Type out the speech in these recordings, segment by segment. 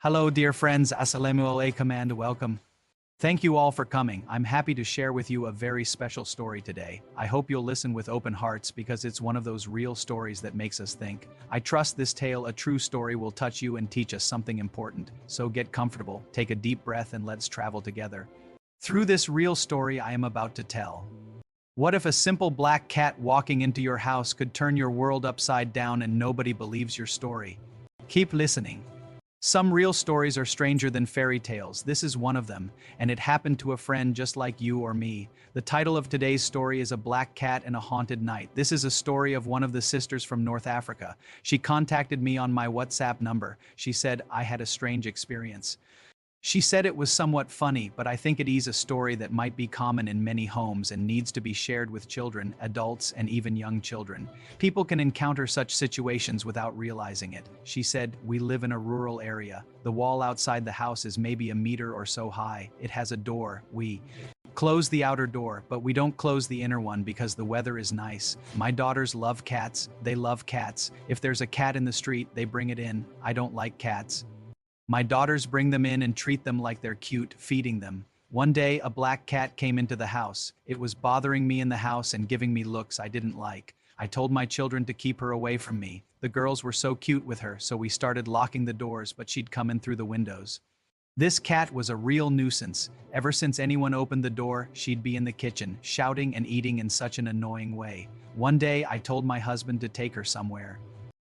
Hello, dear friends. Assalamu alaikum and welcome. Thank you all for coming. I'm happy to share with you a very special story today. I hope you'll listen with open hearts because it's one of those real stories that makes us think. I trust this tale, a true story, will touch you and teach us something important. So get comfortable, take a deep breath, and let's travel together. Through this real story I am about to tell. What if a simple black cat walking into your house could turn your world upside down and nobody believes your story? Keep listening. Some real stories are stranger than fairy tales. This is one of them, and it happened to a friend just like you or me. The title of today's story is A Black Cat and a Haunted Night. This is a story of one of the sisters from North Africa. She contacted me on my WhatsApp number. She said, I had a strange experience. She said it was somewhat funny, but I think it is a story that might be common in many homes and needs to be shared with children, adults, and even young children. People can encounter such situations without realizing it. She said, we live in a rural area. The wall outside the house is maybe a meter or so high. It has a door. We close the outer door, but we don't close the inner one because the weather is nice. My daughters love cats. They love cats. If there's a cat in the street, they bring it in. I don't like cats. My daughters bring them in and treat them like they're cute, feeding them. One day, a black cat came into the house. It was bothering me in the house and giving me looks I didn't like. I told my children to keep her away from me. The girls were so cute with her, so we started locking the doors, but she'd come in through the windows. This cat was a real nuisance. Ever since anyone opened the door, she'd be in the kitchen, shouting and eating in such an annoying way. One day, I told my husband to take her somewhere.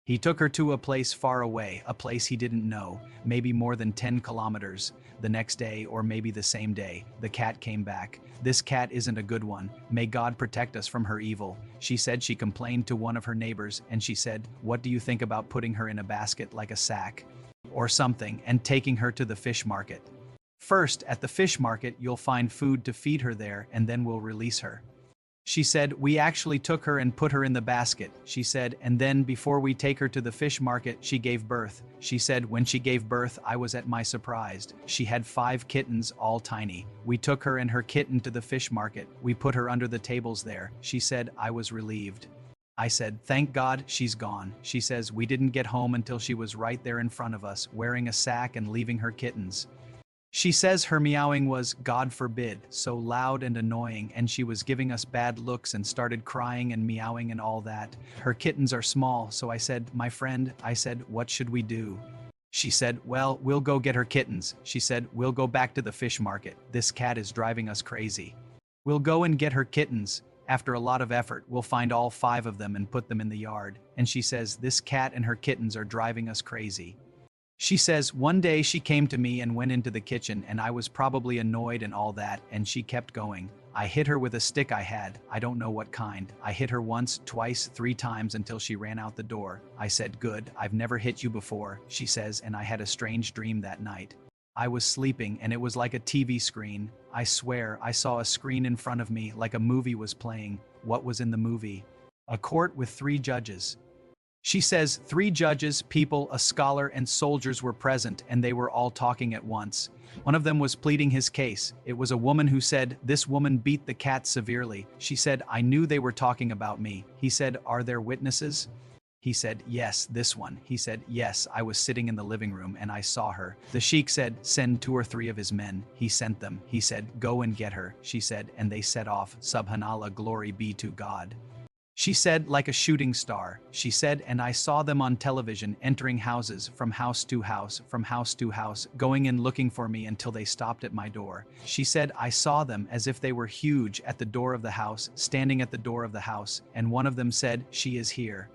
He took her to a place far away, a place he didn't know, maybe more than 10 kilometers. The next day, or maybe the same day, the cat came back. This cat isn't a good one. May God protect us from her evil. She said she complained to one of her neighbors, and she said, what do you think about putting her in a basket like a sack or something and taking her to the fish market? First, at the fish market, you'll find food to feed her there, and then we'll release her. She said, we actually took her and put her in the basket. She said, and then before we take her to the fish market, she gave birth. She said, when she gave birth, I was at my surprised. She had 5 kittens, all tiny. We took her and her kitten to the fish market. We put her under the tables there. She said, I was relieved. I said, thank God she's gone. She says, we didn't get home until she was right there in front of us, wearing a sack and leaving her kittens. She says her meowing was, God forbid, so loud and annoying, and she was giving us bad looks and started crying and meowing and all that. Her kittens are small, so I said, my friend, I said, what should we do? She said, well, we'll go get her kittens. She said, we'll go back to the fish market. This cat is driving us crazy. We'll go and get her kittens. After a lot of effort, we'll find all 5 of them and put them in the yard. And she says, this cat and her kittens are driving us crazy. She says, one day she came to me and went into the kitchen and I was probably annoyed and all that, and she kept going. I hit her with a stick I had, I don't know what kind. I hit her once, twice, 3 times until she ran out the door. I said, good, I've never hit you before, she says, and I had a strange dream that night. I was sleeping and it was like a TV screen. I swear, I saw a screen in front of me like a movie was playing. What was in the movie? A court with 3 judges. She says 3 judges, people, a scholar, and soldiers were present, and they were all talking at once. One of them was pleading his case. It was a woman who said, this woman beat the cat severely. She said, I knew they were talking about me. He said, are there witnesses? He said, yes, this one. He said, yes, I was sitting in the living room and I saw her. The sheik said, send 2 or 3 of his men. He sent them. He said, go and get her. She said, and they set off. Subhanallah, glory be to God. She said, like a shooting star. She said, and I saw them on television entering houses, from house to house, from house to house, going in looking for me until they stopped at my door. She said, I saw them as if they were huge at the door of the house, standing at the door of the house, and one of them said, she is here.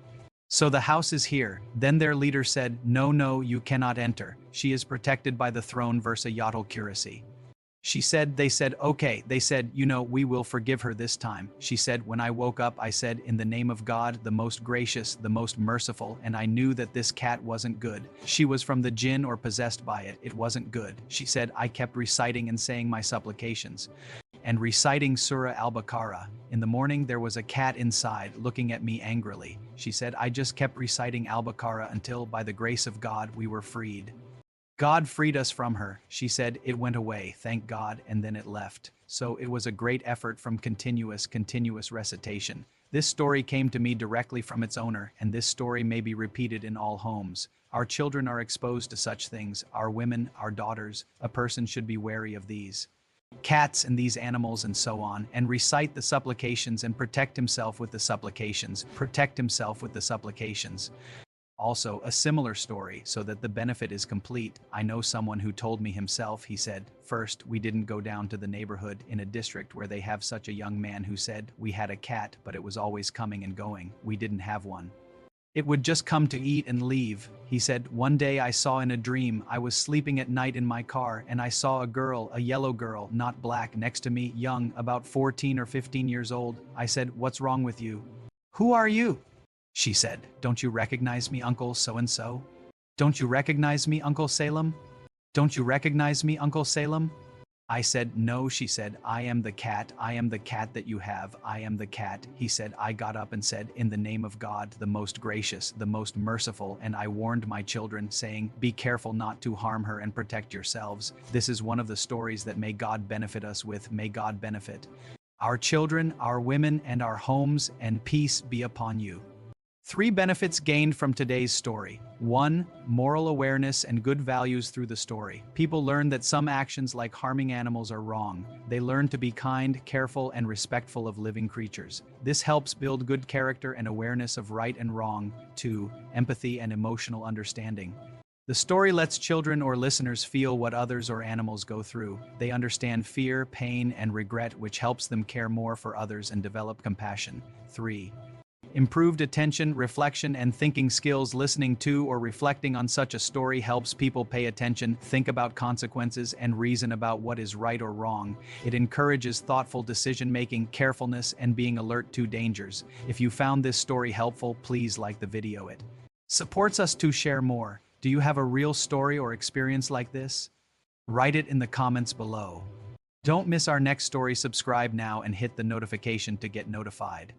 So the house is here. Then their leader said, no, no, you cannot enter. She is protected by the throne versa yatal curacy. She said, they said, okay, they said, we will forgive her this time. She said, when I woke up, I said, in the name of God, the most gracious, the most merciful, and I knew that this cat wasn't good. She was from the jinn or possessed by it. It wasn't good. She said, I kept reciting and saying my supplications and reciting Surah Al-Baqarah. In the morning, there was a cat inside looking at me angrily. She said, I just kept reciting Al-Baqarah until, by the grace of God, we were freed. God freed us from her. She said, it went away, thank God, and then it left. so it was a great effort from continuous recitation. This story came to me directly from its owner, and this story may be repeated in all homes. Our children are exposed to such things, our women, our daughters. A person should be wary of these cats and these animals and so on, and recite the supplications and protect himself with the supplications. Protect himself with the supplications. Also, a similar story, so that the benefit is complete. I know someone who told me himself, he said, first, we didn't go down to the neighborhood in a district where they have such a young man who said, we had a cat, but it was always coming and going. We didn't have one. It would just come to eat and leave. He said, one day I saw in a dream, I was sleeping at night in my car, and I saw a girl, a yellow girl, not black, next to me, young, about 14 or 15 years old. I said, what's wrong with you? Who are you? She said, don't you recognize me, Uncle so-and-so? Don't you recognize me, Uncle Salem? Don't you recognize me, Uncle Salem? I said, no, she said, I am the cat that you have, I am the cat. He said, I got up and said, in the name of God, the most gracious, the most merciful, and I warned my children, saying, be careful not to harm her and protect yourselves. This is one of the stories that may God benefit us with, may God benefit our children, our women, and our homes, and peace be upon you. 3 benefits gained from today's story. 1. Moral awareness and good values through the story. People learn that some actions like harming animals are wrong. They learn to be kind, careful, and respectful of living creatures. This helps build good character and awareness of right and wrong. 2. Empathy and emotional understanding. The story lets children or listeners feel what others or animals go through. They understand fear, pain, and regret, which helps them care more for others and develop compassion. 3. Improved attention, reflection, and thinking skills. Listening to or reflecting on such a story helps people pay attention, think about consequences, and reason about what is right or wrong. It encourages thoughtful decision-making, carefulness, and being alert to dangers. If you found this story helpful, please like the video. It supports us to share more. Do you have a real story or experience like this? Write it in the comments below. Don't miss our next story. Subscribe now and hit the notification to get notified.